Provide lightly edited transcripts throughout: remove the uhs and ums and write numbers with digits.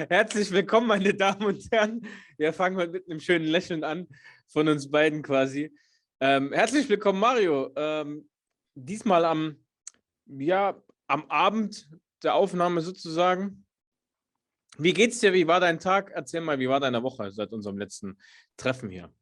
Herzlich willkommen, meine Damen und Herren. Wir fangen mal mit einem schönen Lächeln an von uns beiden quasi. Herzlich willkommen, Mario. Diesmal am Abend der Aufnahme sozusagen. Wie geht's dir? Wie war dein Tag? Erzähl mal, wie war deine Woche seit unserem letzten Treffen hier?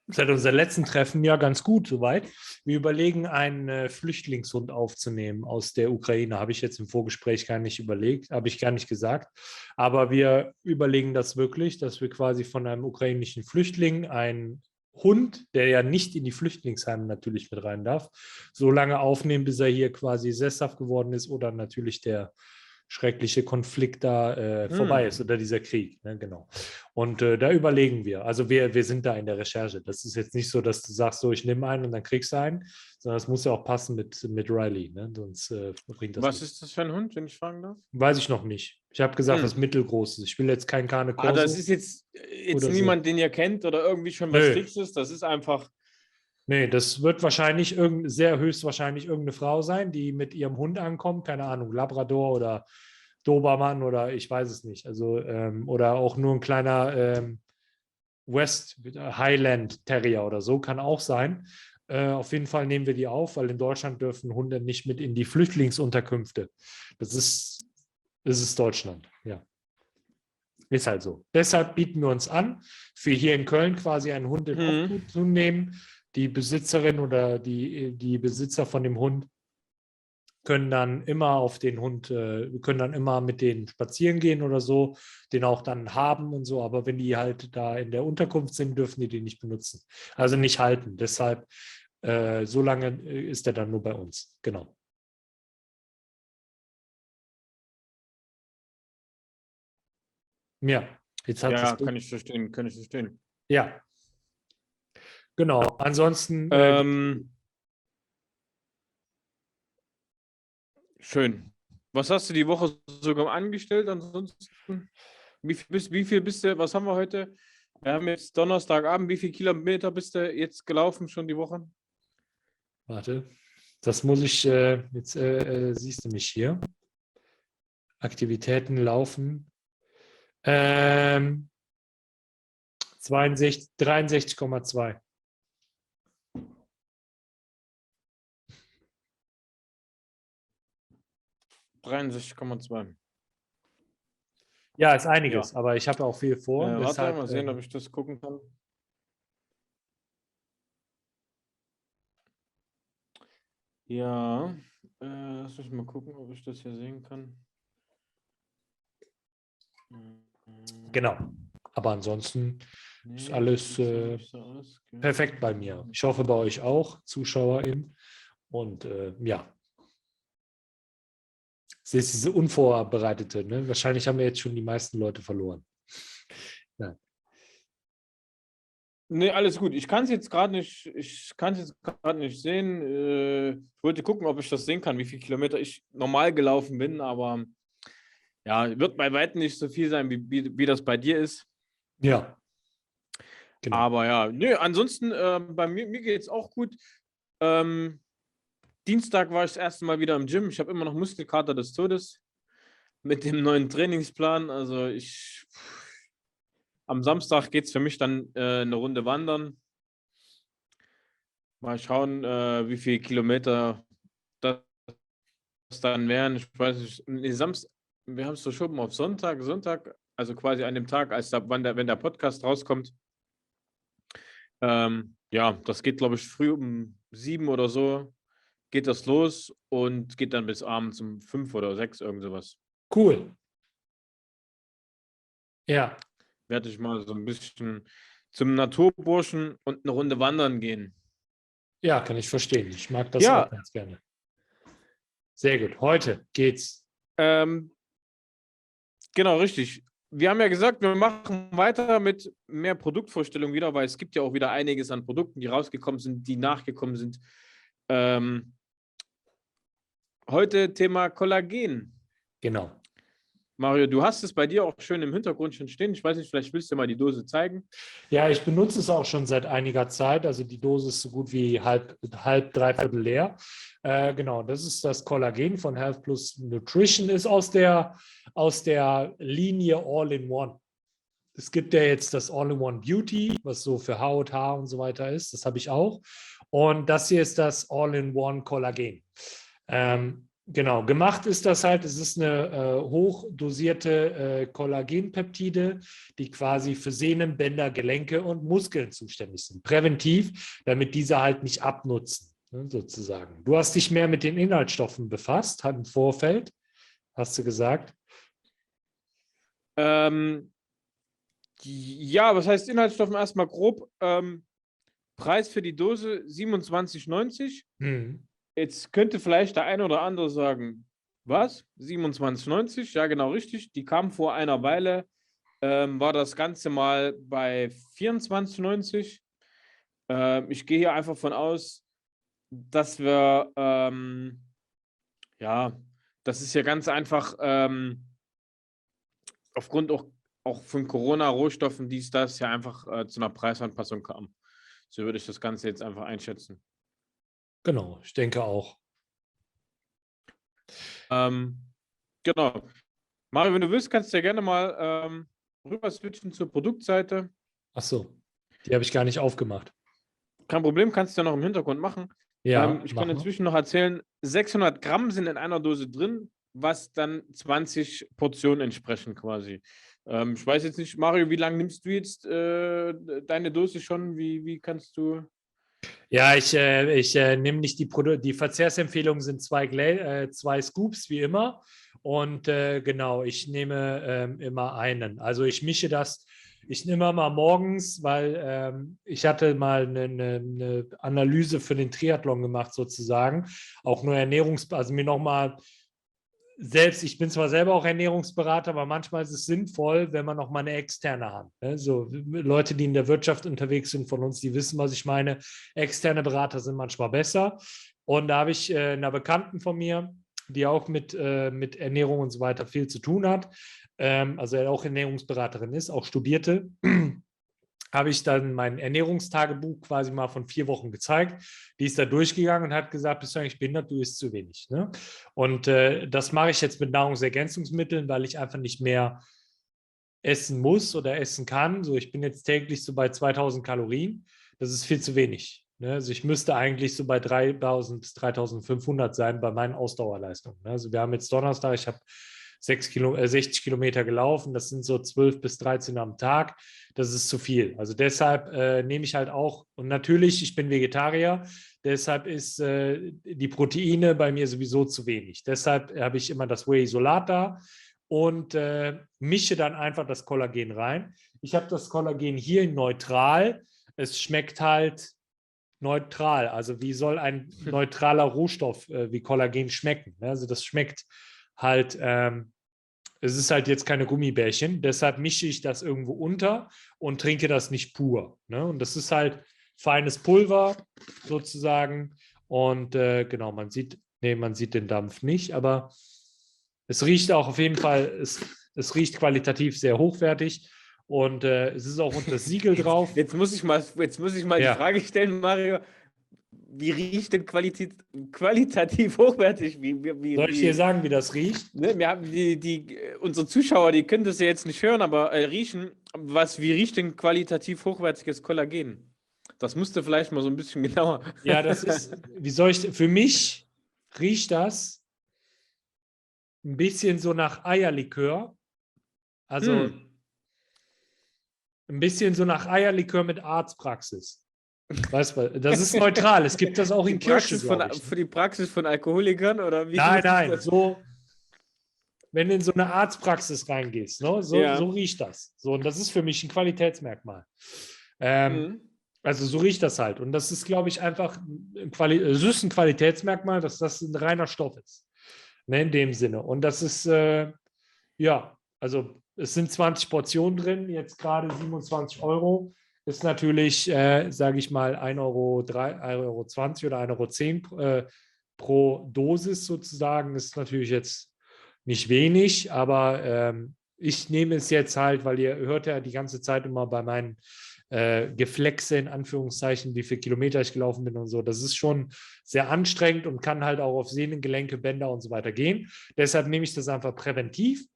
Seit unserem letzten Treffen ja ganz gut soweit. Wir überlegen, einen Flüchtlingshund aufzunehmen aus der Ukraine. Habe ich jetzt im Vorgespräch gar nicht überlegt, habe ich gar nicht gesagt. Aber wir überlegen das wirklich, dass wir quasi von einem ukrainischen Flüchtling einen Hund, der ja nicht in die Flüchtlingsheime natürlich mit rein darf, so lange aufnehmen, bis er hier quasi sesshaft geworden ist oder natürlich der schreckliche Konflikt da vorbei ist oder dieser Krieg. Ne, genau. Und da überlegen wir. Also wir sind da in der Recherche. Das ist jetzt nicht so, dass du sagst, so ich nehme einen und dann kriegst du einen, sondern es muss ja auch passen mit Riley. Ne? Sonst bringt das Was nicht. ist das für ein Hund, wenn ich fragen darf? Weiß ich noch nicht. Ich habe gesagt, was mittelgroß ist. Ich will jetzt kein Cane Corso Das ist jetzt oder niemand, so. den ihr kennt oder irgendwie schon was Nö. Fixes. Das ist einfach. Nee, das wird wahrscheinlich sehr höchstwahrscheinlich irgendeine Frau sein, die mit ihrem Hund ankommt, keine Ahnung, Labrador oder Dobermann oder ich weiß es nicht. Also, oder auch nur ein kleiner West Highland Terrier oder so, kann auch sein. Auf jeden Fall nehmen wir die auf, weil in Deutschland dürfen Hunde nicht mit in die Flüchtlingsunterkünfte. Das ist Deutschland, ja. Ist halt so. Deshalb bieten wir uns an, für hier in Köln quasi einen Hund in Obhut zu nehmen. Die Besitzerin oder die Besitzer von dem Hund können dann immer auf den Hund, können dann immer mit denen spazieren gehen oder so, den auch dann haben und so. Aber wenn die halt da in der Unterkunft sind, dürfen die den nicht benutzen. Also nicht halten. Deshalb, so lange ist er dann nur bei uns. Genau. Ja, jetzt hat Ja, es. kann ich verstehen. Ja, genau. Ansonsten. Schön. Was hast du die Woche sogar angestellt? Ansonsten, wie viel bist du, was haben wir heute? Wir haben jetzt Donnerstagabend. Wie viele Kilometer bist du jetzt gelaufen schon die Woche? Warte, das muss ich, jetzt siehst du mich hier. Aktivitäten laufen. 63,2. Ja, ist einiges, Ja. aber ich habe auch viel vor. Warte, Deshalb, mal sehen, ob ich das gucken kann. Ja, lass mich mal gucken, ob ich das hier sehen kann. genau. Aber ansonsten ist alles perfekt bei mir. Ich hoffe bei euch auch, ZuschauerInnen. Und ja. Es ist diese Unvorbereitete. Ne? Wahrscheinlich haben wir jetzt schon die meisten Leute verloren. Ja. Nee, alles gut. Ich kann es jetzt gerade nicht sehen. Ich wollte gucken, ob ich das sehen kann, wie viele Kilometer ich normal gelaufen bin, aber ja, wird bei weitem nicht so viel sein, wie das bei dir ist. Ja. Genau. Aber ja, nö, ansonsten bei mir geht es auch gut. Dienstag war ich das erste Mal wieder im Gym. Ich habe immer noch Muskelkater des Todes mit dem neuen Trainingsplan. Also am Samstag geht es für mich dann eine Runde wandern. Mal schauen, wie viele Kilometer das dann wären. Ich weiß nicht, nee, wir haben es verschoben auf Sonntag, also quasi an dem Tag, wenn der Podcast rauskommt. Ja, das geht, glaube ich, früh um 7 oder so geht das los und geht dann bis abends um 5 oder 6, irgend sowas. Cool. Ja. Werde ich mal so ein bisschen zum Naturburschen und eine Runde wandern gehen. Ja, kann ich verstehen. Ich mag das auch ganz gerne. Sehr gut. Heute geht's. Genau, richtig. Wir haben ja gesagt, wir machen weiter mit mehr Produktvorstellungen wieder, weil es gibt ja auch wieder einiges an Produkten, die rausgekommen sind, die nachgekommen sind. Heute Thema Kollagen. Genau. Mario, du hast es bei dir auch schön im Hintergrund schon stehen. Ich weiß nicht, vielleicht willst du mal die Dose zeigen. Ja, ich benutze es auch schon seit einiger Zeit. Also die Dose ist so gut wie dreiviertel leer. Genau, das ist das Kollagen von Health Plus Nutrition, ist aus der Linie All-in-One. Es gibt ja jetzt das All-in-One Beauty, was so für Haut, Haar und so weiter ist. Das habe ich auch. Und das hier ist das All-in-One Kollagen. Genau, gemacht ist das halt, es ist eine hochdosierte Kollagenpeptide, die quasi für Sehnen, Bänder, Gelenke und Muskeln zuständig sind. Präventiv, damit diese halt nicht abnutzen, ne, sozusagen. Du hast dich mehr mit den Inhaltsstoffen befasst, hat im Vorfeld, hast du gesagt. Ähm, ja, was heißt Inhaltsstoffen erstmal grob? Preis für die Dose 27,90. Hm. Jetzt könnte vielleicht der eine oder andere sagen, was? 27,90? Ja, genau richtig. Die kam vor einer Weile, war das Ganze mal bei 24,90. Ich gehe hier einfach von aus, dass wir, ja, das ist ja ganz einfach aufgrund auch von Corona, Rohstoffen, dies, das, ja einfach zu einer Preisanpassung kam. So würde ich das Ganze jetzt einfach einschätzen. Genau, ich denke auch. Ähm, genau. Mario, wenn du willst, kannst du ja gerne mal rüber switchen zur Produktseite. Ach so, die habe ich gar nicht aufgemacht. Kein Problem, kannst du ja noch im Hintergrund machen. Ja, Ich kann mach mal. inzwischen noch erzählen, 600 Gramm sind in einer Dose drin, was dann 20 Portionen entsprechen quasi. Ich weiß jetzt nicht, Mario, wie lange nimmst du jetzt deine Dose schon? Wie kannst du... Ja, ich nehme nicht die Verzehrsempfehlungen sind zwei Scoops wie immer. Und genau, ich nehme immer einen. Also ich mische das, ich nehme mal morgens, weil ich hatte mal eine Analyse für den Triathlon gemacht sozusagen. Auch nur also mir nochmal selbst, ich bin zwar selber auch Ernährungsberater, aber manchmal ist es sinnvoll, wenn man noch mal eine externe hat. Ne? So Leute, die in der Wirtschaft unterwegs sind von uns, die wissen, was ich meine. Externe Berater sind manchmal besser. Und da habe ich einer Bekannten von mir, die auch mit Ernährung und so weiter viel zu tun hat, also auch Ernährungsberaterin ist, auch studierte, habe ich dann mein Ernährungstagebuch quasi mal von 4 Wochen gezeigt. Die ist da durchgegangen und hat gesagt, bist du eigentlich behindert, du isst zu wenig. Ne? Und das mache ich jetzt mit Nahrungsergänzungsmitteln, weil ich einfach nicht mehr essen muss oder essen kann. So, ich bin jetzt täglich so bei 2000 Kalorien. Das ist viel zu wenig. Ne? Also ich müsste eigentlich so bei 3000 bis 3500 sein bei meinen Ausdauerleistungen. Ne? Also wir haben jetzt Donnerstag, ich habe 60 Kilometer gelaufen, das sind so 12 bis 13 am Tag. Das ist zu viel. Also deshalb nehme ich halt auch, und natürlich, ich bin Vegetarier, deshalb ist die Proteine bei mir sowieso zu wenig. Deshalb habe ich immer das Whey Isolat da und mische dann einfach das Kollagen rein. Ich habe das Kollagen hier in neutral. Es schmeckt halt neutral. Also wie soll ein neutraler Rohstoff wie Kollagen schmecken? Also das schmeckt halt, es ist halt jetzt keine Gummibärchen. Deshalb mische ich das irgendwo unter und trinke das nicht pur. Ne? Und das ist halt feines Pulver sozusagen. Und genau, man sieht den Dampf nicht, aber es riecht auch auf jeden Fall, es riecht qualitativ sehr hochwertig und es ist auch unter das Siegel drauf. Jetzt muss ich mal die Ja, Frage stellen, Mario. Wie riecht denn qualitativ hochwertig? soll ich dir sagen, wie das riecht? Ne, wir haben unsere Zuschauer, die können das ja jetzt nicht hören, aber riechen. Wie riecht denn qualitativ hochwertiges Kollagen? Das musst du vielleicht mal so ein bisschen genauer. Ja, das ist, für mich riecht das ein bisschen so nach Eierlikör. Also Hm. ein bisschen so nach Eierlikör mit Arztpraxis. Weißt du, das ist neutral. Es gibt das auch in Kirsche, glaube ich. Für die Praxis von Alkoholikern oder wie Nein, muss ich nein, das? so, wenn du in so eine Arztpraxis reingehst, ne, so Ja. riecht das. So, und das ist für mich ein Qualitätsmerkmal. Ähm, Hm. also so riecht das halt. Und das ist, glaube ich, einfach es ist ein Qualitätsmerkmal, dass das ein reiner Stoff ist. Ne, in dem Sinne. Und das ist, ja, also es sind 20 Portionen drin, jetzt gerade 27 Euro. Ist natürlich, sage ich mal, 1,20 Euro oder 1,10 Euro pro Dosis sozusagen. Ist natürlich jetzt nicht wenig, aber ich nehme es jetzt halt, weil ihr hört ja die ganze Zeit immer bei meinen Geflexe in Anführungszeichen, wie viele Kilometer ich gelaufen bin und so. Das ist schon sehr anstrengend und kann halt auch auf Sehnen, Gelenke, Bänder und so weiter gehen. Deshalb nehme ich das einfach präventiv.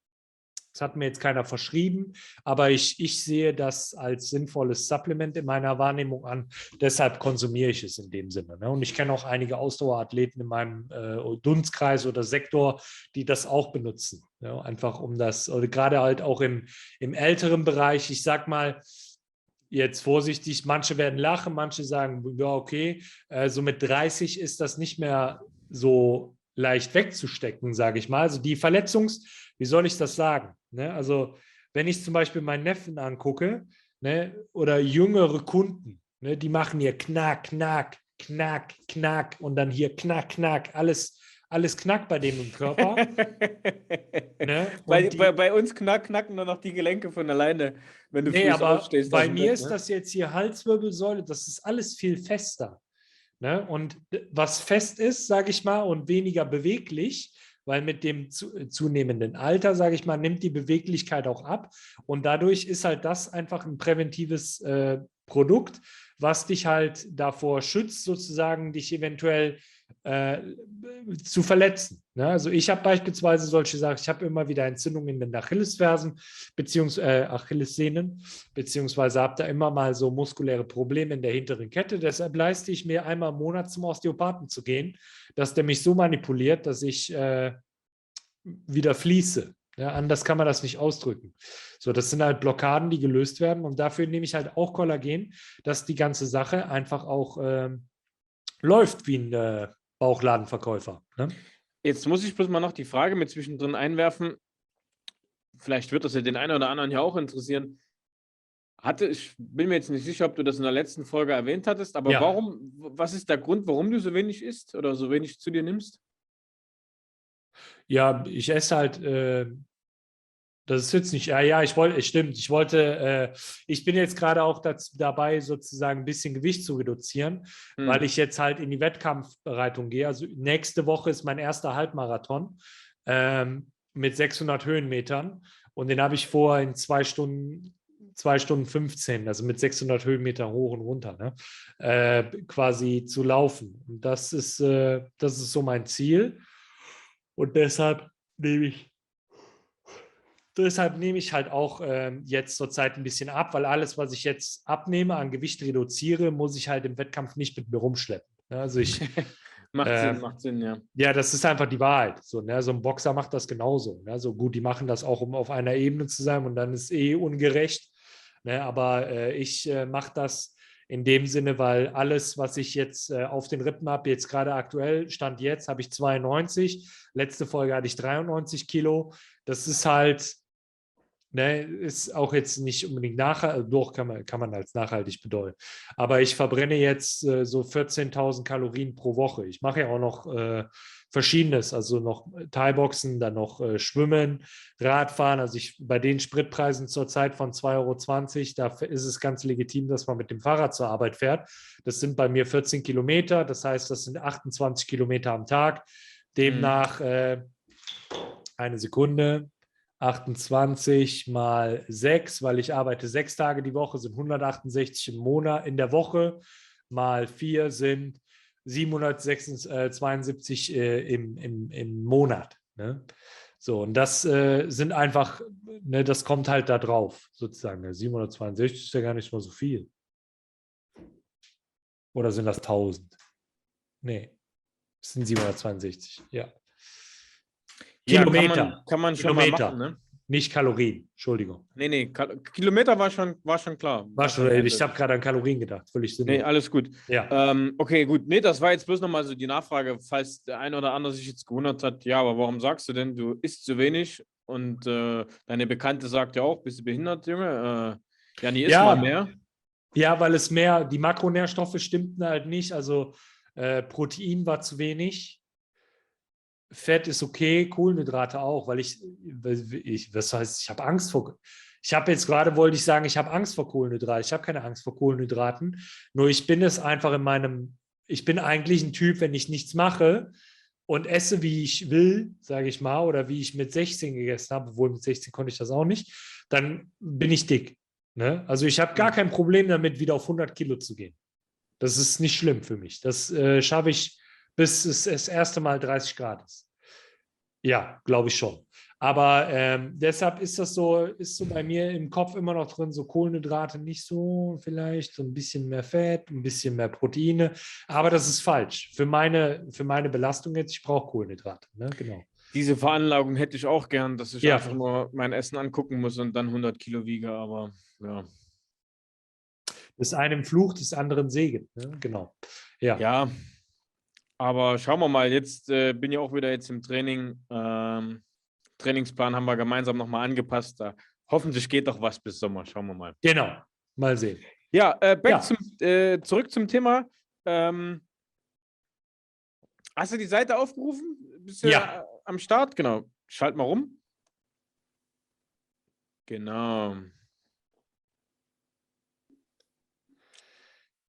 Das hat mir jetzt keiner verschrieben, aber ich sehe das als sinnvolles Supplement in meiner Wahrnehmung an. Deshalb konsumiere ich es in dem Sinne. Ne? Und ich kenne auch einige Ausdauerathleten in meinem Dunstkreis oder Sektor, die das auch benutzen. Ja? Einfach um das, oder gerade halt auch im älteren Bereich, ich sag mal, jetzt vorsichtig, manche werden lachen, manche sagen, ja, okay, so mit 30 ist das nicht mehr so leicht wegzustecken, sage ich mal. Also die wie soll ich das sagen? Ne? Also wenn ich zum Beispiel meinen Neffen angucke, ne, oder jüngere Kunden, ne, die machen hier Knack, Knack, Knack, Knack und dann hier Knack, Knack, alles knackt bei dem im Körper. Ne? Bei uns knacken nur noch die Gelenke von alleine, wenn du früh Aber aufstehst aus bei dem mir Bett, ist ne? das jetzt hier Halswirbelsäule, das ist alles viel fester. Ne? Und was fest ist, sage ich mal, und weniger beweglich, weil mit dem zunehmenden Alter, sage ich mal, nimmt die Beweglichkeit auch ab. Und dadurch ist halt das einfach ein präventives Produkt, was dich halt davor schützt, sozusagen dich eventuell zu verletzen. Ne? Also ich habe beispielsweise solche Sachen, ich habe immer wieder Entzündungen in den Achillesfersen, beziehungsweise Achillessehnen, beziehungsweise habe da immer mal so muskuläre Probleme in der hinteren Kette. Deshalb leiste ich mir einmal im Monat zum Osteopathen zu gehen, dass der mich so manipuliert, dass ich wieder fließe. Ja, anders kann man das nicht ausdrücken. So, das sind halt Blockaden, die gelöst werden und dafür nehme ich halt auch Kollagen, dass die ganze Sache einfach auch läuft wie ein Bauchladenverkäufer. Ne? Jetzt muss ich bloß mal noch die Frage mit zwischendrin einwerfen. Vielleicht wird das ja den einen oder anderen hier auch interessieren. Ich bin mir jetzt nicht sicher, ob du das in der letzten Folge erwähnt hattest, aber Ja. was ist der Grund, warum du so wenig isst oder so wenig zu dir nimmst? Ja, ich esse halt, das ist jetzt nicht, ja, stimmt, ich bin jetzt gerade auch dabei, sozusagen ein bisschen Gewicht zu reduzieren, weil ich jetzt halt in die Wettkampfbereitung gehe. Also nächste Woche ist mein erster Halbmarathon mit 600 Höhenmetern und den habe ich vor in 2 Stunden 15, also mit 600 Höhenmetern hoch und runter, ne? Quasi zu laufen. Und das ist so mein Ziel. Und deshalb nehme ich halt auch jetzt zurzeit ein bisschen ab, weil alles, was ich jetzt abnehme, an Gewicht reduziere, muss ich halt im Wettkampf nicht mit mir rumschleppen. Ne? Also Macht Sinn, ja. ja, das ist einfach die Wahrheit. So, ne? So ein Boxer macht das genauso. Ne? So gut, die machen das auch, um auf einer Ebene zu sein und dann ist ungerecht. Ne? Aber ich mache das in dem Sinne, weil alles, was ich jetzt auf den Rippen habe, jetzt gerade aktuell, Stand jetzt, habe ich 92. Letzte Folge hatte ich 93 Kilo. Das ist halt, ne, ist auch jetzt nicht unbedingt nachhaltig, doch kann man als nachhaltig bedeuten. Aber ich verbrenne jetzt so 14.000 Kalorien pro Woche. Ich mache ja auch noch Verschiedenes, also noch Thai-Boxen, dann noch Schwimmen, Radfahren. Also bei den Spritpreisen zurzeit von 2,20 €, da ist es ganz legitim, dass man mit dem Fahrrad zur Arbeit fährt. Das sind bei mir 14 Kilometer, das heißt, das sind 28 Kilometer am Tag. Demnach eine Sekunde. 28 mal 6, weil ich arbeite 6 Tage die Woche, sind 168 im Monat, in der Woche, mal 4 sind 772 im Monat. Ne? So, und das sind einfach, ne, das kommt halt da drauf, sozusagen. 762 ist ja gar nicht mal so viel. Oder sind das 1000? Nee, es sind 762, ja. Kilometer. Ja, kann man schon mal Kilometer. machen, ne? Nicht Kalorien, Entschuldigung. Nee, Kilometer war schon klar. Ich habe gerade an Kalorien gedacht, völlig sinnlos. Nee, alles gut. Ja. Okay, gut. Nee, das war jetzt bloß nochmal so die Nachfrage, falls der eine oder andere sich jetzt gewundert hat, ja, aber warum sagst du denn, du isst zu wenig und deine Bekannte sagt ja auch, bist du behindert, Junge? Jani, isst mal mehr. Ja, weil die Makronährstoffe stimmten halt nicht, also Protein war zu wenig. Fett ist okay, Kohlenhydrate auch, weil was heißt, ich habe Angst vor, ich habe jetzt gerade, wollte ich sagen, ich habe Angst vor Kohlenhydraten. Ich habe keine Angst vor Kohlenhydraten, nur ich bin es einfach ich bin eigentlich ein Typ, wenn ich nichts mache, und esse, wie ich will, sage ich mal, oder wie ich mit 16 gegessen habe, obwohl mit 16 konnte ich das auch nicht, dann bin ich dick. Ne? Also ich habe gar kein Problem damit, wieder auf 100 Kilo zu gehen. Das ist nicht schlimm für mich. Das schaffe ich, bis es das erste Mal 30 Grad ist. Ja, glaube ich schon. Aber deshalb ist so bei mir im Kopf immer noch drin, so Kohlenhydrate nicht so, vielleicht so ein bisschen mehr Fett, ein bisschen mehr Proteine. Aber das ist falsch. Für meine Belastung jetzt, ich brauche Kohlenhydrate. Ne? Genau. Diese Veranlagung hätte ich auch gern, dass ich Ja, einfach nur mein Essen angucken muss und dann 100 Kilo wiege, aber ja. des einen Fluch, des anderen Segen. Ne? Genau. Ja. Ja, aber schauen wir mal, jetzt bin ich auch wieder jetzt im Training. Trainingsplan haben wir gemeinsam nochmal angepasst. Da hoffentlich geht doch was bis Sommer. Schauen wir mal. Genau. Mal sehen. Ja, Ja. zurück zum Thema. Hast du die Seite aufgerufen? Bist du Ja. am Start? Genau. Schalt mal rum. Genau.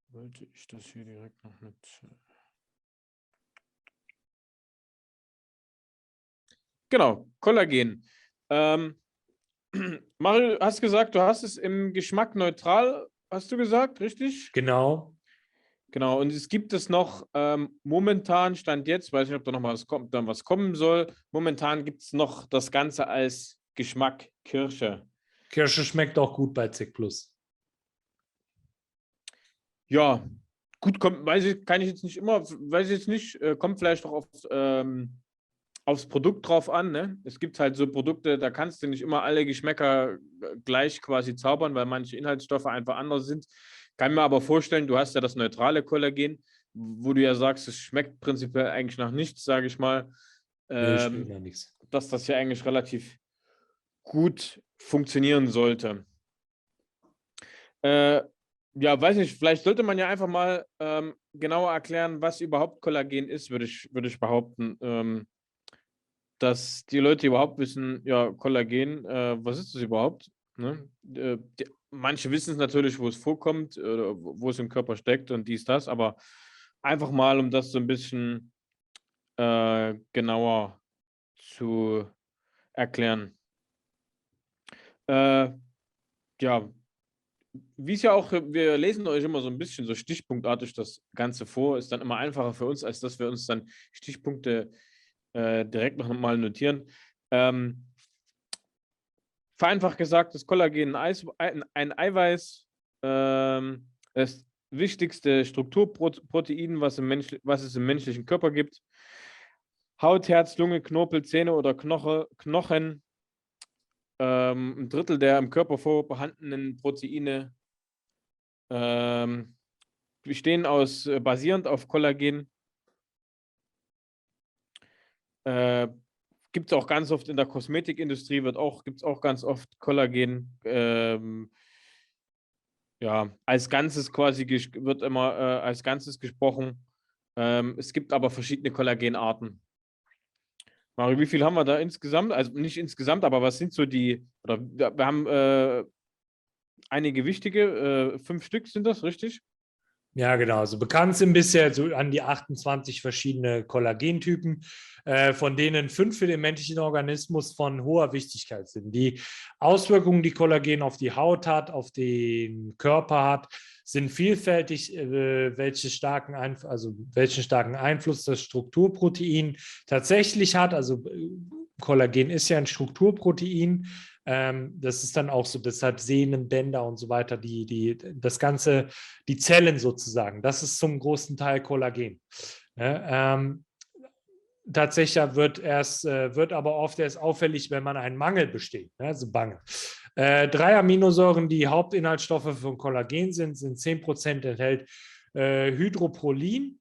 Wollte ich das hier direkt noch mit... Genau, Kollagen. Mario, hast gesagt, du hast es im Geschmack neutral, hast du gesagt, richtig? Genau. Genau, und es gibt es noch momentan, Stand jetzt, weiß nicht, ob da noch mal was kommen soll. Momentan gibt es noch das Ganze als Geschmack Kirsche. Kirsche schmeckt auch gut bei ZIC Plus. Ja, gut, kommt, kann ich jetzt nicht immer, weiß ich jetzt nicht, kommt vielleicht auch aufs Produkt drauf an. Ne? Es gibt halt so Produkte, da kannst du nicht immer alle Geschmäcker gleich quasi zaubern, weil manche Inhaltsstoffe einfach anders sind. Kann mir aber vorstellen, du hast ja das neutrale Kollagen, wo du ja sagst, es schmeckt prinzipiell eigentlich nach nichts, sage ich mal, Nee, schmeckt nach nichts. dass das ja eigentlich relativ gut funktionieren sollte. Ja, weiß nicht, vielleicht sollte man ja einfach mal genauer erklären, was überhaupt Kollagen ist, würde ich behaupten. Dass die Leute überhaupt wissen, ja, Kollagen, was ist das überhaupt? Ne? Manche wissen es natürlich, wo es vorkommt, wo es im Körper steckt und dies, das, aber einfach mal, um das so ein bisschen genauer zu erklären. Ja, wie es ja auch, wir lesen euch immer so ein bisschen so stichpunktartig das Ganze vor, ist dann immer einfacher für uns, als dass wir uns dann Stichpunkte direkt noch mal notieren. Vereinfacht gesagt, das Kollagen ein Eiweiß, das wichtigste Strukturprotein, was es im menschlichen Körper gibt. Haut, Herz, Lunge, Knorpel, Zähne oder Knochen. Ein Drittel der im Körper vorhandenen Proteine bestehen basierend auf Kollagen. Gibt es auch ganz oft in der Kosmetikindustrie, gibt es auch ganz oft Kollagen. Ja, als Ganzes quasi wird immer als Ganzes gesprochen. Es gibt aber verschiedene Kollagenarten. Mario, wie viel haben wir da insgesamt? Also nicht insgesamt, aber was sind so oder wir haben einige wichtige, 5 Stück sind das, richtig? Ja, genau. Also bekannt sind bisher so an die 28 verschiedene Kollagentypen, von denen 5 für den menschlichen Organismus von hoher Wichtigkeit sind. Die Auswirkungen, die Kollagen auf die Haut hat, auf den Körper hat, sind vielfältig, welchen starken Einfluss das Strukturprotein tatsächlich hat. Also Kollagen ist ja ein Strukturprotein. Das ist dann auch so, deshalb Sehnen, Bänder und so weiter, das Ganze, die Zellen sozusagen, das ist zum großen Teil Kollagen. Tatsächlich wird aber oft erst auffällig, wenn man einen Mangel besteht, also Mangel. 3 Aminosäuren, die Hauptinhaltsstoffe von Kollagen sind 10% enthält Hydroxyprolin,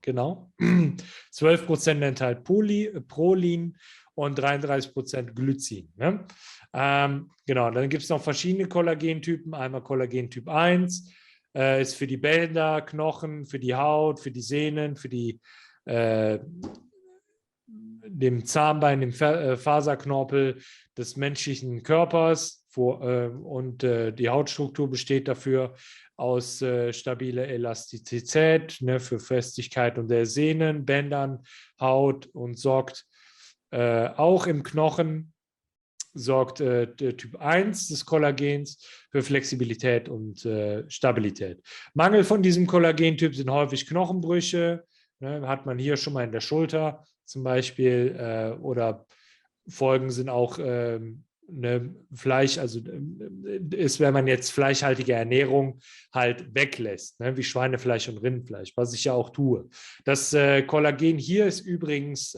genau. 12% enthält Prolin und 33% Glycin. Ne? Genau, dann gibt es noch verschiedene Kollagentypen. Einmal Kollagentyp 1 ist für die Bänder, Knochen, für die Haut, für die Sehnen, für dem Zahnbein, dem Faserknorpel des menschlichen Körpers. Die Hautstruktur besteht dafür aus stabiler Elastizität, ne, für Festigkeit und der Sehnen, Bändern, Haut und sorgt auch im Knochen, sorgt der Typ 1 des Kollagens für Flexibilität und Stabilität. Mangel von diesem Kollagentyp sind häufig Knochenbrüche, ne, hat man hier schon mal in der Schulter zum Beispiel, oder Folgen sind auch Fleisch, also ist, wenn man jetzt fleischhaltige Ernährung halt weglässt, ne, wie Schweinefleisch und Rindfleisch, was ich ja auch tue. Das Kollagen hier ist übrigens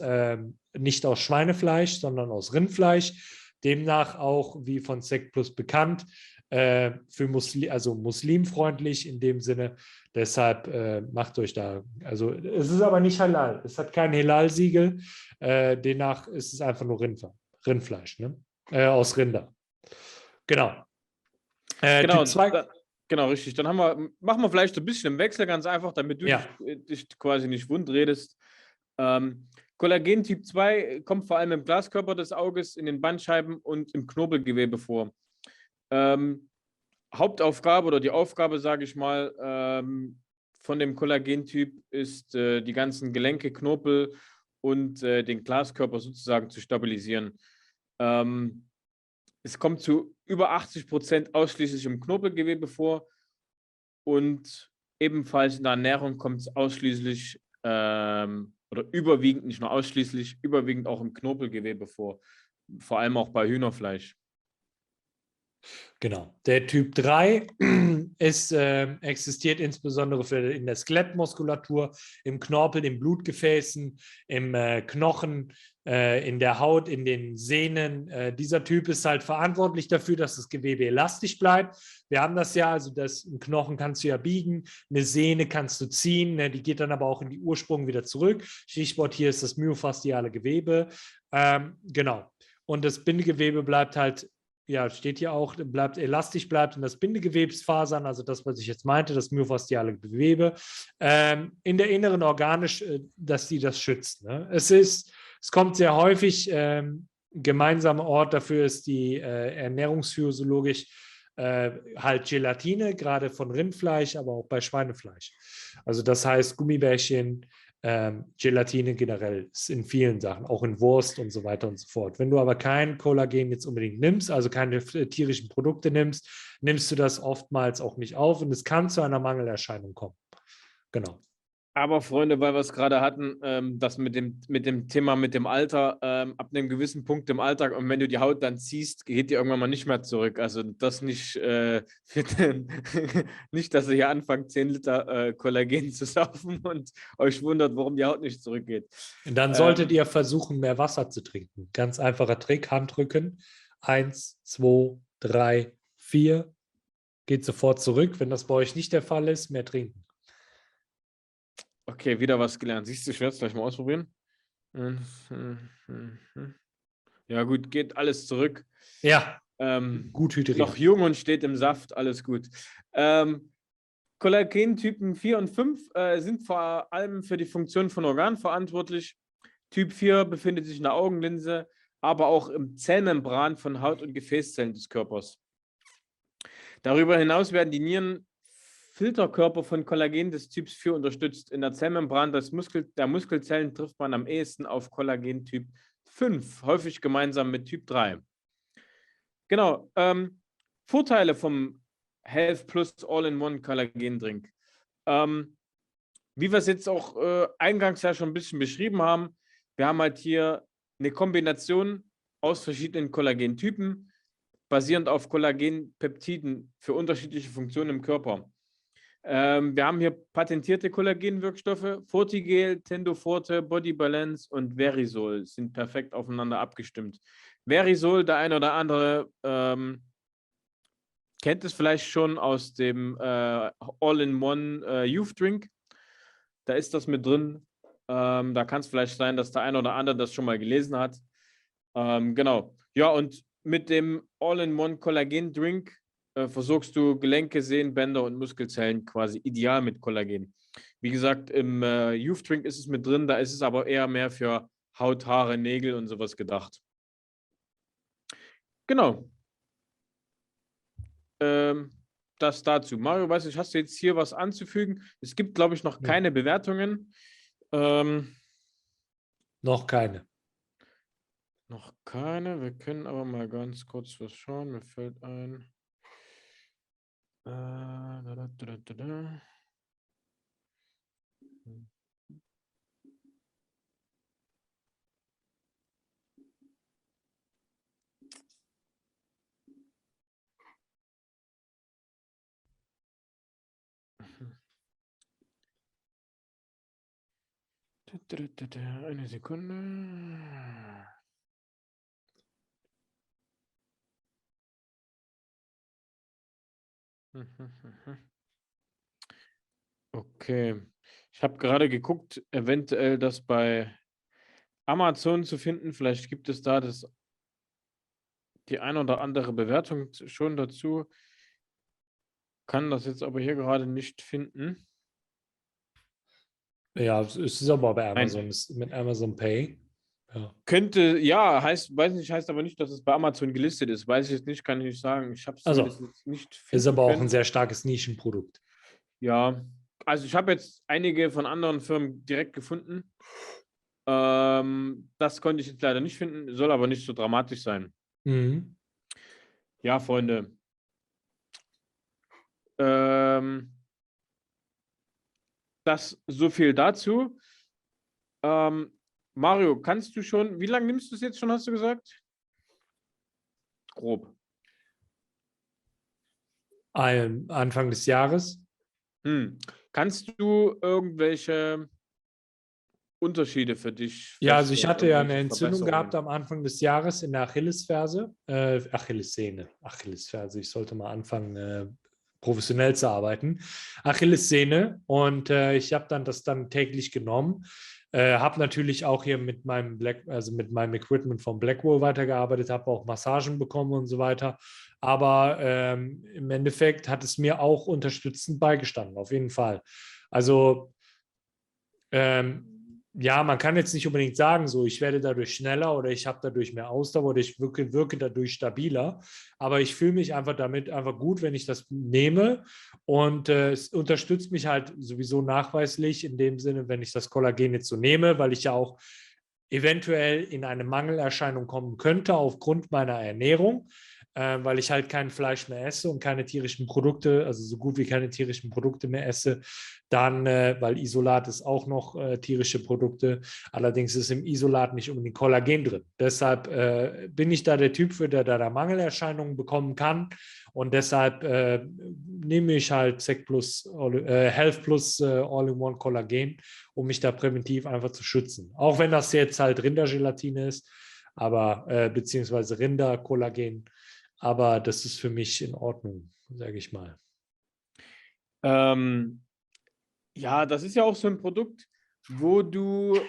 nicht aus Schweinefleisch, sondern aus Rindfleisch, demnach auch, wie von Sekt Plus bekannt, für muslimfreundlich in dem Sinne. Deshalb macht euch da, also es ist aber nicht halal, es hat kein Halal-Siegel, demnach ist es einfach nur Rindfleisch, ne? Aus Rinder. Genau. Genau, Typ 2. genau, richtig. Dann machen wir vielleicht ein bisschen im Wechsel, ganz einfach, damit du dich quasi nicht wundredest. Kollagen Typ 2 kommt vor allem im Glaskörper des Auges, in den Bandscheiben und im Knorpelgewebe vor. Hauptaufgabe oder die Aufgabe, sage ich mal, von dem Kollagentyp ist, die ganzen Gelenke, Knorpel und den Glaskörper sozusagen zu stabilisieren. Es kommt zu über 80% ausschließlich im Knorpelgewebe vor und ebenfalls in der Ernährung kommt es ausschließlich oder überwiegend, nicht nur ausschließlich, überwiegend auch im Knorpelgewebe vor, vor allem auch bei Hühnerfleisch. Genau. Der Typ 3 existiert insbesondere in der Skelettmuskulatur, im Knorpel, in Blutgefäßen, im Knochen, in der Haut, in den Sehnen. Dieser Typ ist halt verantwortlich dafür, dass das Gewebe elastisch bleibt. Wir haben das ja, also einen Knochen kannst du ja biegen, eine Sehne kannst du ziehen, ne, die geht dann aber auch in die Ursprung wieder zurück. Stichwort hier ist das myofasziale Gewebe. Genau. Und das Bindegewebe bleibt halt, ja, steht hier auch, bleibt elastisch, bleibt in das Bindegewebsfasern, also das, was ich jetzt meinte, das myofasziale Gewebe, in der inneren Organisch, dass die das schützt. Ne? Es kommt sehr häufig, gemeinsamer Ort dafür ist die ernährungsphysiologisch halt Gelatine, gerade von Rindfleisch, aber auch bei Schweinefleisch. Also das heißt Gummibärchen, Gelatine generell ist in vielen Sachen, auch in Wurst und so weiter und so fort. Wenn du aber kein Kollagen jetzt unbedingt nimmst, also keine tierischen Produkte nimmst, nimmst du das oftmals auch nicht auf und es kann zu einer Mangelerscheinung kommen. Genau. Aber Freunde, weil wir es gerade hatten, das mit dem Thema mit dem Alter, ab einem gewissen Punkt im Alltag und wenn du die Haut dann ziehst, geht die irgendwann mal nicht mehr zurück. Also das nicht, nicht, dass ihr hier anfangt, 10 Liter Kollagen zu saufen und euch wundert, warum die Haut nicht zurückgeht. Und dann solltet ihr versuchen, mehr Wasser zu trinken. Ganz einfacher Trick, Handrücken. 1, 2, 3, 4. Geht sofort zurück. Wenn das bei euch nicht der Fall ist, mehr trinken. Okay, wieder was gelernt. Siehst du, ich werde es gleich mal ausprobieren. Ja gut, geht alles zurück. Ja, gut hydriert. Noch jung und steht im Saft, alles gut. Kollagentypen 4 und 5 sind vor allem für die Funktion von Organen verantwortlich. Typ 4 befindet sich in der Augenlinse, aber auch im Zellmembran von Haut- und Gefäßzellen des Körpers. Darüber hinaus werden die Nierenfilterkörper von Kollagen des Typs 4 unterstützt. In der Zellmembran der Muskelzellen trifft man am ehesten auf Kollagentyp 5, häufig gemeinsam mit Typ 3. Genau. Vorteile vom Health Plus All-in-One Kollagendrink. Wie wir es jetzt auch eingangs ja schon ein bisschen beschrieben haben, wir haben halt hier eine Kombination aus verschiedenen Kollagentypen, basierend auf Kollagenpeptiden für unterschiedliche Funktionen im Körper. Wir haben hier patentierte Kollagenwirkstoffe, Fortigel, Tendoforte, Body Balance und Verisol sind perfekt aufeinander abgestimmt. Verisol, der eine oder andere kennt es vielleicht schon aus dem All-in-One Youth Drink. Da ist das mit drin. Da kann es vielleicht sein, dass der eine oder andere das schon mal gelesen hat. Genau. Ja, und mit dem All-in-One Kollagen Drink versorgst du Gelenke, Sehnen, Bänder und Muskelzellen quasi ideal mit Kollagen. Wie gesagt, im Youth Drink ist es mit drin, da ist es aber eher mehr für Haut, Haare, Nägel und sowas gedacht. Genau. das dazu. Mario, weiß ich, hast du jetzt hier was anzufügen? Es gibt, glaube ich, noch keine Bewertungen. Noch keine. Noch keine. Wir können aber mal ganz kurz was schauen. Mir fällt ein. Da, da, da, da, da, da. Eine Sekunde. Okay. Ich habe gerade geguckt, eventuell das bei Amazon zu finden. Vielleicht gibt es da die ein oder andere Bewertung schon dazu. Kann das jetzt aber hier gerade nicht finden. Ja, es ist aber bei Amazon, Nein. es ist mit Amazon Pay. Ja. Könnte, ja, weiß nicht, heißt aber nicht, dass es bei Amazon gelistet ist. Weiß ich jetzt nicht, kann ich nicht sagen. Ich habe es Also, zumindest jetzt nicht ist finden aber auch ein können. sehr starkes Nischenprodukt. Ja, also ich habe jetzt einige von anderen Firmen direkt gefunden. Das konnte ich jetzt leider nicht finden, soll aber nicht so dramatisch sein. Mhm. Ja, Freunde. Ähm, Das so viel dazu. Mario, kannst du schon, wie lange nimmst du es jetzt schon, hast du gesagt? Grob. Anfang des Jahres. Kannst du irgendwelche Unterschiede für dich Ja, also ich feststellen, hatte ja eine irgendwelche Entzündung gehabt Verbesserungen? am Anfang des Jahres in der Achillesferse, Achillessehne, Achillesferse. Ich sollte mal anfangen, professionell zu arbeiten. Achillessehne und ich habe dann das dann täglich genommen. Habe natürlich auch hier mit meinem also mit meinem Equipment vom Blackwall weitergearbeitet, habe auch Massagen bekommen und so weiter. Aber im Endeffekt hat es mir auch unterstützend beigestanden, auf jeden Fall. Also ja, man kann jetzt nicht unbedingt sagen, so ich werde dadurch schneller oder ich habe dadurch mehr Ausdauer oder ich wirke dadurch stabiler. Aber ich fühle mich einfach damit einfach gut, wenn ich das nehme. Und es unterstützt mich halt sowieso nachweislich in dem Sinne, wenn ich das Kollagen jetzt so nehme, weil ich ja auch eventuell in eine Mangelerscheinung kommen könnte aufgrund meiner Ernährung, weil ich halt kein Fleisch mehr esse und keine tierischen Produkte, also so gut wie keine tierischen Produkte mehr esse. Dann, weil Isolat ist auch noch tierische Produkte, allerdings ist im Isolat nicht unbedingt Kollagen drin. Deshalb bin ich da der Typ, für der da Mangelerscheinungen bekommen kann. Und deshalb nehme ich halt Sec Plus, Health Plus All-in-One Kollagen, um mich da präventiv einfach zu schützen. Auch wenn das jetzt halt Rindergelatine ist, aber beziehungsweise Rinderkollagen, aber das ist für mich in Ordnung, sage ich mal. Ähm, ja, das ist ja auch so ein Produkt, wo du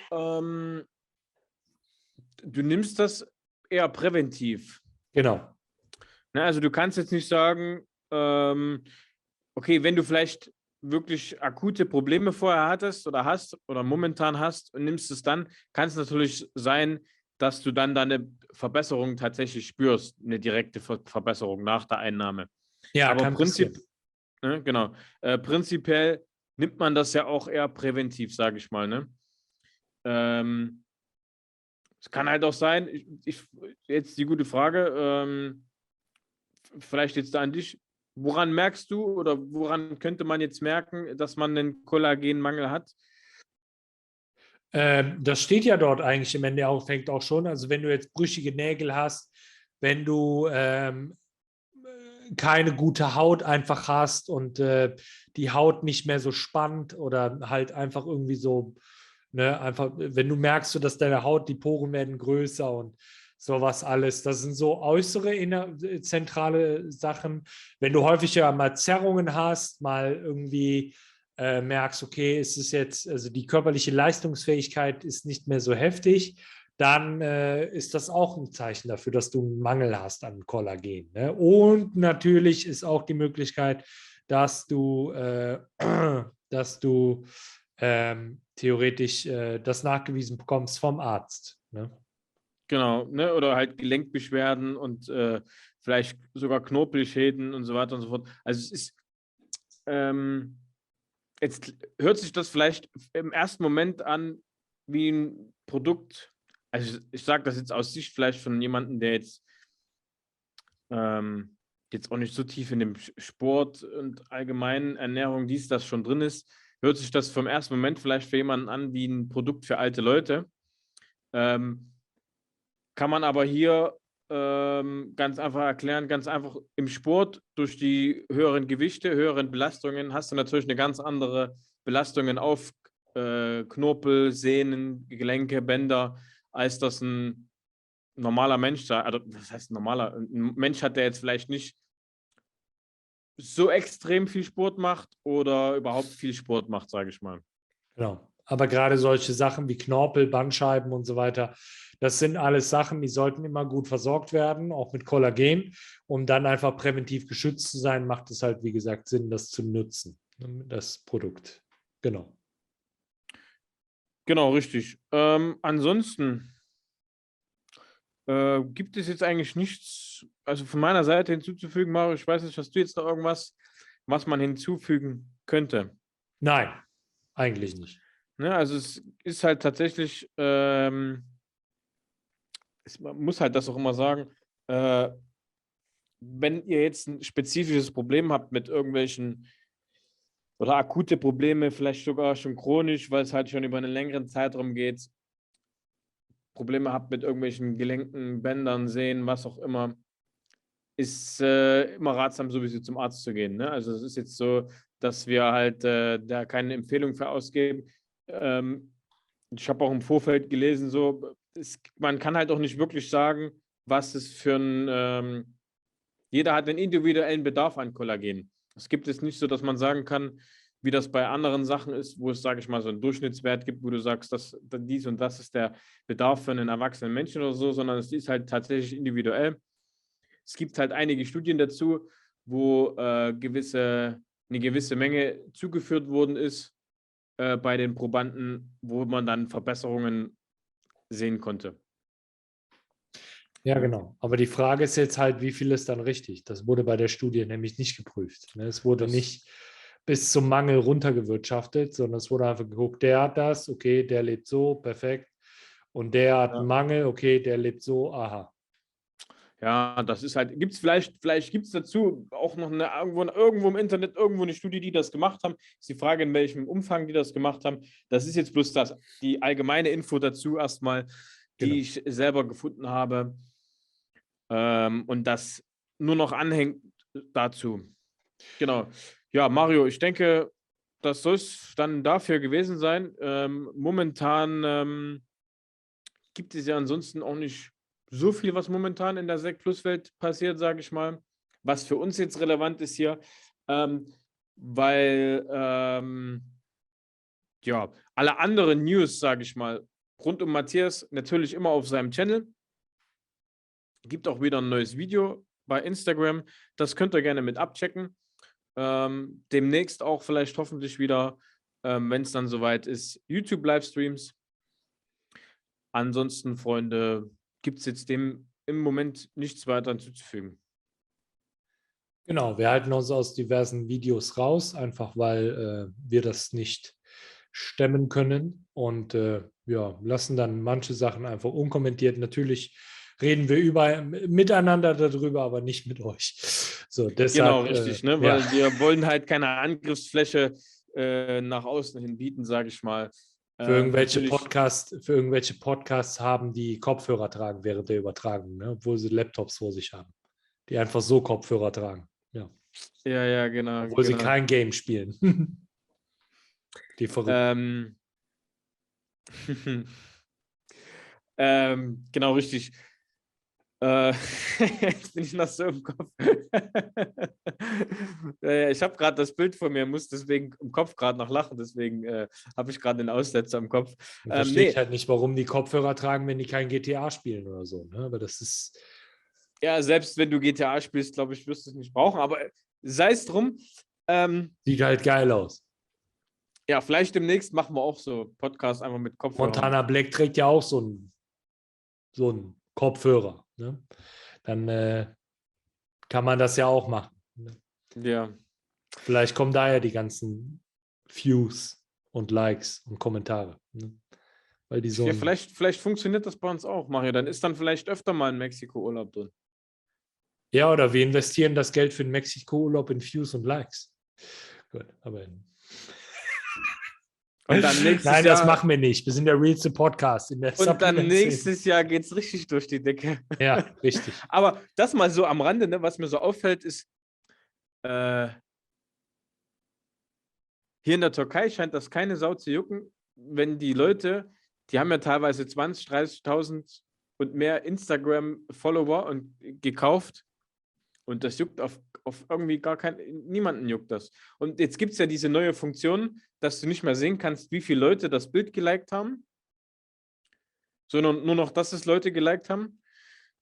nimmst das eher präventiv. Genau. Ne? Also du kannst jetzt nicht sagen, okay, wenn du vielleicht wirklich akute Probleme vorher hattest oder hast oder momentan hast und nimmst es dann, kann es natürlich sein, dass du dann deine Verbesserung tatsächlich spürst, eine direkte Verbesserung nach der Einnahme. Ja, Aber kann passieren. genau, prinzipiell nimmt man das ja auch eher präventiv, sage ich mal. Ne? Ähm, Es kann halt auch sein, jetzt die gute Frage, vielleicht jetzt da an dich, woran merkst du oder woran könnte man jetzt merken, dass man einen Kollagenmangel hat? Das steht ja dort eigentlich im Endeffekt auch schon. Also wenn du jetzt brüchige Nägel hast, wenn du keine gute Haut einfach hast und die Haut nicht mehr so spannt oder halt einfach irgendwie so, ne, einfach, wenn du merkst, so, dass deine Haut, die Poren werden größer und sowas alles. Das sind so äußere, zentrale Sachen. Wenn du häufig ja mal Zerrungen hast, mal irgendwie merkst, okay, es ist jetzt, also die körperliche Leistungsfähigkeit ist nicht mehr so heftig, dann ist das auch ein Zeichen dafür, dass du einen Mangel hast an Kollagen. Ne? Und natürlich ist auch die Möglichkeit, dass du theoretisch das nachgewiesen bekommst vom Arzt. Ne? Genau, ne? Oder halt Gelenkbeschwerden und vielleicht sogar Knorpelschäden und so weiter und so fort. Also es ist, jetzt hört sich das vielleicht im ersten Moment an wie ein Produkt. Also ich sage das jetzt aus Sicht vielleicht von jemandem, der jetzt auch nicht so tief in dem Sport und allgemeinen Ernährung das schon drin ist, hört sich das vom ersten Moment vielleicht für jemanden an wie ein Produkt für alte Leute. Kann man aber hier ganz einfach erklären, ganz einfach im Sport durch die höheren Gewichte, höheren Belastungen hast du natürlich eine ganz andere Belastungen auf Knorpel, Sehnen, Gelenke, Bänder, als das ein normaler Mensch, also was heißt normaler? Ein Mensch hat, der jetzt vielleicht nicht so extrem viel Sport macht oder überhaupt viel Sport macht, sage ich mal. Genau. Aber gerade solche Sachen wie Knorpel, Bandscheiben und so weiter, das sind alles Sachen, die sollten immer gut versorgt werden, auch mit Kollagen. Um dann einfach präventiv geschützt zu sein, macht es halt, wie gesagt, Sinn, das zu nutzen, das Produkt. Genau. Genau, richtig. Ansonsten gibt es jetzt eigentlich nichts, also von meiner Seite hinzuzufügen, Mario. Ich weiß nicht, hast du jetzt noch irgendwas, was man hinzufügen könnte? Nein, eigentlich nicht. Ne, also es ist halt tatsächlich, man muss halt das auch immer sagen, wenn ihr jetzt ein spezifisches Problem habt mit irgendwelchen oder akute Probleme, vielleicht sogar schon chronisch, weil es halt schon über einen längeren Zeitraum geht, Probleme habt mit irgendwelchen Gelenken, Bändern, Sehnen, was auch immer, ist immer ratsam, sowieso zum Arzt zu gehen. Ne? Also es ist jetzt so, dass wir halt da keine Empfehlung für ausgeben. Ich habe auch im Vorfeld gelesen, so, man kann halt auch nicht wirklich sagen, was es für ein, jeder hat einen individuellen Bedarf an Kollagen. Es gibt es nicht so, dass man sagen kann, wie das bei anderen Sachen ist, wo es, sage ich mal, so einen Durchschnittswert gibt, wo du sagst, dass dies und das ist der Bedarf für einen erwachsenen Menschen oder so, sondern es ist halt tatsächlich individuell. Es gibt halt einige Studien dazu, wo eine gewisse Menge zugeführt worden ist bei den Probanden, wo man dann Verbesserungen sehen konnte. Ja, genau. Aber die Frage ist jetzt halt, wie viel ist dann richtig? Das wurde bei der Studie nämlich nicht geprüft. Es wurde nicht bis zum Mangel runtergewirtschaftet, sondern es wurde einfach geguckt, der hat das, okay, der lebt so, perfekt. Und der hat einen Mangel, okay, der lebt so, aha. Ja, das ist halt, vielleicht gibt es dazu auch noch irgendwo im Internet, irgendwo eine Studie, die das gemacht haben. Ist die Frage, in welchem Umfang die das gemacht haben. Das ist jetzt bloß die allgemeine Info dazu erstmal, die ich selber gefunden habe. Und das nur noch anhängt dazu. Genau. Ja, Mario, ich denke, das soll es dann dafür gewesen sein. Momentan gibt es ja ansonsten auch nicht so viel, was momentan in der Sekt Plus Welt passiert, sage ich mal. Was für uns jetzt relevant ist hier, weil ja, alle anderen News, sage ich mal, rund um Matthias natürlich immer auf seinem Channel. Gibt auch wieder ein neues Video bei Instagram. Das könnt ihr gerne mit abchecken. Demnächst auch vielleicht hoffentlich wieder, wenn es dann soweit ist, YouTube-Livestreams. Ansonsten, Freunde, gibt es jetzt dem im Moment nichts weiter hinzuzufügen. Genau, wir halten uns aus diversen Videos raus, einfach weil wir das nicht stemmen können und ja, lassen dann manche Sachen einfach unkommentiert. Natürlich reden wir miteinander darüber, aber nicht mit euch. So, deshalb, Genau, richtig, ne? Weil wir wollen halt keine Angriffsfläche nach außen hin bieten, sage ich mal. Für irgendwelche Podcasts haben, die Kopfhörer tragen während der Übertragung, ne? Obwohl sie Laptops vor sich haben, die einfach so Kopfhörer tragen. Ja, ja, genau. obwohl sie kein Game spielen. Die verrückt. Genau, richtig. Jetzt bin ich noch so im Kopf. Ich habe gerade das Bild vor mir, muss deswegen im Kopf gerade noch lachen, deswegen habe ich gerade den Aussetzer im Kopf. Verstehe ich halt nicht, warum die Kopfhörer tragen, wenn die kein GTA spielen oder so. Ne? Aber das ist. Ja, selbst wenn du GTA spielst, glaube ich, wirst du es nicht brauchen, aber sei es drum. Sieht halt geil aus. Ja, vielleicht demnächst machen wir auch so Podcast einfach mit Kopfhörern. Montana Black trägt ja auch so einen Kopfhörer. Ne? Dann kann man das ja auch machen. Ne? Ja. Vielleicht kommen daher die ganzen Views und Likes und Kommentare. Ne? Weil die so Ja, ein, vielleicht funktioniert das bei uns auch, Mario. Dann ist dann vielleicht öfter mal ein Mexiko-Urlaub drin. ja, oder wir investieren das Geld für den Mexiko-Urlaub in Views und Likes. Gut, aber Und dann nächstes nein, das Jahr, machen wir nicht. Wir sind der realste Podcast in der und dann Supplement-Szene. nächstes Jahr geht es richtig durch die Decke. Ja, richtig. Aber das mal so am Rande, ne, was mir so auffällt, ist, hier in der Türkei scheint das keine Sau zu jucken, wenn die Leute, die haben ja teilweise 20.000, 30.000 und mehr Instagram-Follower und gekauft. Und das juckt auf irgendwie niemanden juckt das. Und jetzt gibt es ja diese neue Funktion, dass du nicht mehr sehen kannst, wie viele Leute das Bild geliked haben, sondern nur noch, dass es Leute geliked haben.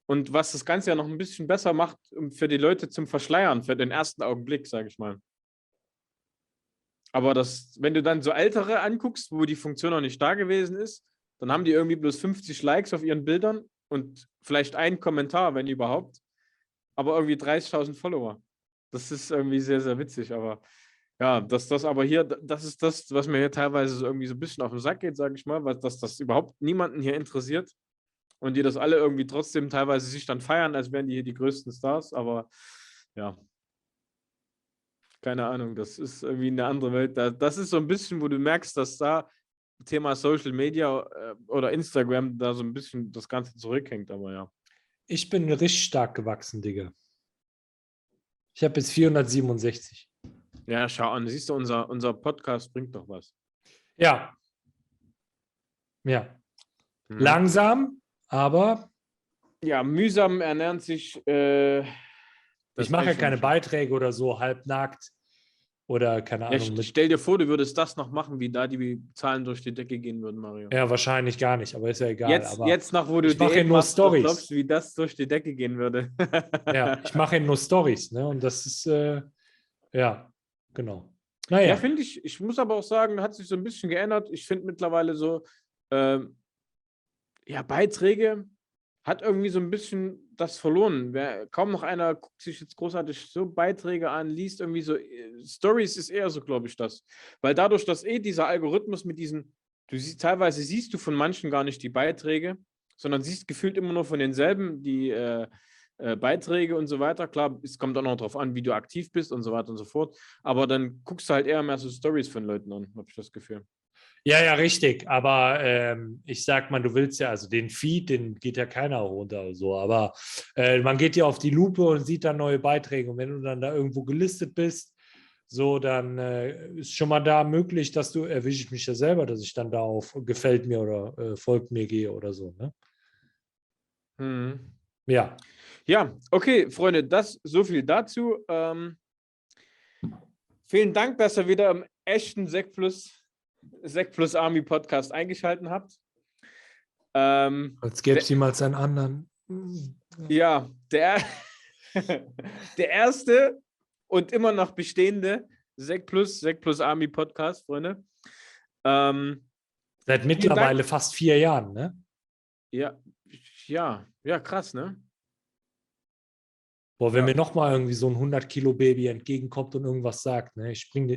Und was das Ganze ja noch ein bisschen besser macht, für die Leute zum Verschleiern, für den ersten Augenblick, sage ich mal. Aber wenn du dann so ältere anguckst, wo die Funktion noch nicht da gewesen ist, dann haben die irgendwie bloß 50 Likes auf ihren Bildern und vielleicht einen Kommentar, wenn überhaupt, aber irgendwie 30.000 Follower. Das ist irgendwie sehr, sehr witzig, aber ja, das aber hier, das ist das, was mir hier teilweise so irgendwie so ein bisschen auf den Sack geht, sage ich mal, weil das überhaupt niemanden hier interessiert und die das alle irgendwie trotzdem teilweise sich dann feiern, als wären die hier die größten Stars, aber ja, keine Ahnung, das ist irgendwie eine andere Welt. Das ist so ein bisschen, wo du merkst, dass da Thema Social Media oder Instagram da so ein bisschen das Ganze zurückhängt, aber ja. Ich bin richtig stark gewachsen, Digga. Ich habe jetzt 467. Ja, schau an, siehst du, unser Podcast bringt doch was. Ja. Ja. Mhm. Langsam, aber Ja, mühsam ernährt sich. ich mache ja keine Beiträge oder so, halbnackt oder keine Ahnung. Ja, stell dir vor, du würdest das noch machen, wie da die Zahlen durch die Decke gehen würden, Mario. Ja, wahrscheinlich gar nicht, aber ist ja egal. Jetzt noch, wo du ich mache ja Diät nur machst, Stories. glaubst du, wie das durch die Decke gehen würde? Ja, ich mache ja nur Stories, ne? Und das ist, ja, genau. Ja, Naja, finde ich. Ich muss aber auch sagen, hat sich so ein bisschen geändert. Ich finde mittlerweile so, ja, Beiträge hat irgendwie so ein bisschen das verloren. Kaum noch einer guckt sich jetzt großartig so Beiträge an, liest irgendwie so. Stories ist eher so, glaube ich, das. Weil dadurch, dass dieser Algorithmus mit diesen, teilweise siehst du von manchen gar nicht die Beiträge, sondern siehst gefühlt immer nur von denselben die Beiträge und so weiter. Klar, es kommt auch noch darauf an, wie du aktiv bist und so weiter und so fort. Aber dann guckst du halt eher mehr so Stories von Leuten an, habe ich das Gefühl. ja, richtig. Aber ich sag mal, du willst ja, also den Feed, den geht ja keiner runter oder so. Aber man geht ja auf die Lupe und sieht dann neue Beiträge. Und wenn du dann da irgendwo gelistet bist, so, dann ist schon mal da möglich, dass du, erwische ich mich ja selber, dass ich dann da auf gefällt mir oder folgt mir gehe oder so. Ne? Mhm. Ja. Ja, okay, Freunde, das so viel dazu. Vielen Dank, dass ihr wieder im echten Sekt plus Army Podcast eingeschaltet habt. Als gäbe es jemals einen anderen. Ja, der erste und immer noch bestehende Sekt plus Army Podcast, Freunde. Seit mittlerweile fast 4 Jahren, ne? Ja, krass, ne? Boah, wenn mir nochmal irgendwie so ein 100-Kilo-Baby entgegenkommt und irgendwas sagt, ne, ich spring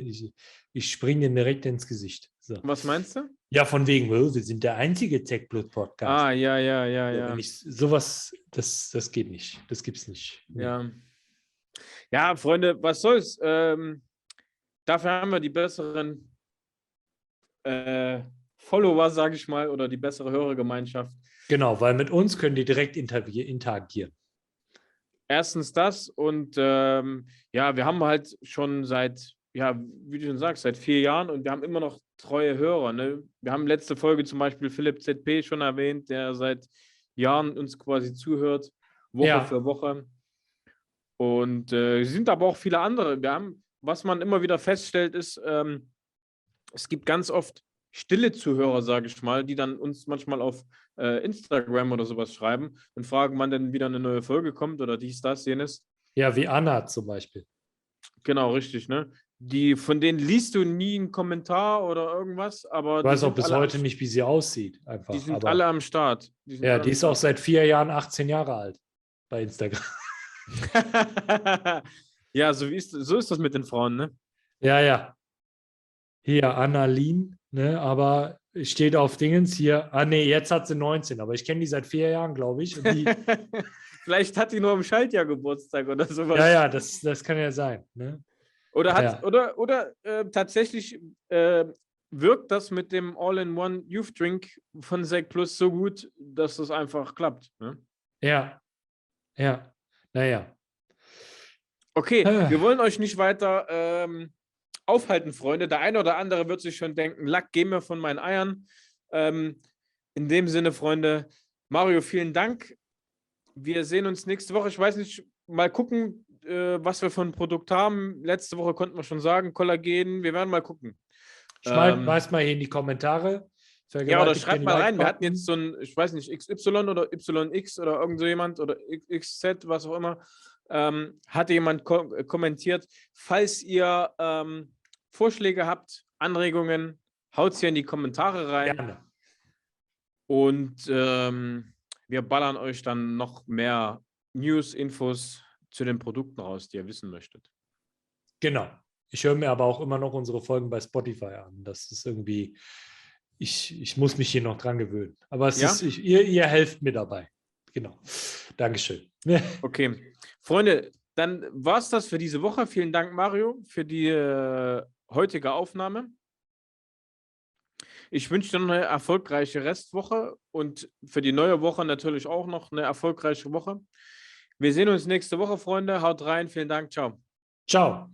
den direkt ins Gesicht. So. Was meinst du? Ja, von wegen, wir sind der einzige Tech-Blood-Podcast. Ja. Wenn ich sowas, das geht nicht. Das gibt's nicht. Nee. Ja, Freunde, was soll's? Dafür haben wir die besseren Follower, sage ich mal, oder die bessere Hörergemeinschaft. Genau, weil mit uns können die direkt interagieren. Erstens das und ja, wir haben halt schon wie du schon sagst, seit 4 Jahren und wir haben immer noch treue Hörer. Ne? Wir haben letzte Folge zum Beispiel Philipp ZP schon erwähnt, der seit Jahren uns quasi zuhört, Woche für Woche. Und es sind aber auch viele andere. Was man immer wieder feststellt, ist, es gibt ganz oft stille Zuhörer, sage ich mal, die dann uns manchmal auf Instagram oder sowas schreiben und fragen, wann denn wieder eine neue Folge kommt oder dies, das, jenes. Ja, wie Anna zum Beispiel. Genau, richtig, ne? Von denen liest du nie einen Kommentar oder irgendwas, aber ich weiß auch bis heute nicht, wie sie aussieht. Einfach. Die sind alle am Start. Die ist auch seit 4 Jahren 18 Jahre alt bei Instagram. Ja, so ist das mit den Frauen, ne? Ja, ja. Hier, Annalien, ne? Aber steht auf Dingens hier. Ah, nee, jetzt hat sie 19, aber ich kenne die seit 4 Jahren, glaube ich. Und die, Vielleicht hat die nur im Schaltjahr Geburtstag oder sowas. ja, das kann ja sein. Ne? Oder Ja, tatsächlich wirkt das mit dem All-in-One Youth Drink von Sec Plus so gut, dass das einfach klappt. Ne? ja, ja. Naja. Okay, wir wollen euch nicht weiter aufhalten, Freunde. Der eine oder andere wird sich schon denken, Lack, geh mir von meinen Eiern. In dem Sinne, Freunde, Mario, vielen Dank. Wir sehen uns nächste Woche. Ich weiß nicht, mal gucken, was wir für ein Produkt haben. Letzte Woche konnten wir schon sagen, Kollagen. Wir werden mal gucken. Schmeißt mal hier in die Kommentare. Ja, oder schreibt mal rein. Wir hatten jetzt so ein, ich weiß nicht, XY oder YX oder irgend so jemand oder XZ, was auch immer. Hatte jemand kommentiert. Falls ihr Vorschläge habt, Anregungen, haut sie in die Kommentare rein. Gerne. Und wir ballern euch dann noch mehr News, Infos zu den Produkten raus, die ihr wissen möchtet. Genau. Ich höre mir aber auch immer noch unsere Folgen bei Spotify an. Das ist irgendwie, ich muss mich hier noch dran gewöhnen. Aber es ist, ihr helft mir dabei. Genau. Dankeschön. Okay. Freunde, dann war es das für diese Woche. Vielen Dank, Mario, für die heutige Aufnahme. Ich wünsche dir noch eine erfolgreiche Restwoche und für die neue Woche natürlich auch noch eine erfolgreiche Woche. Wir sehen uns nächste Woche, Freunde. Haut rein. Vielen Dank. Ciao. Ciao.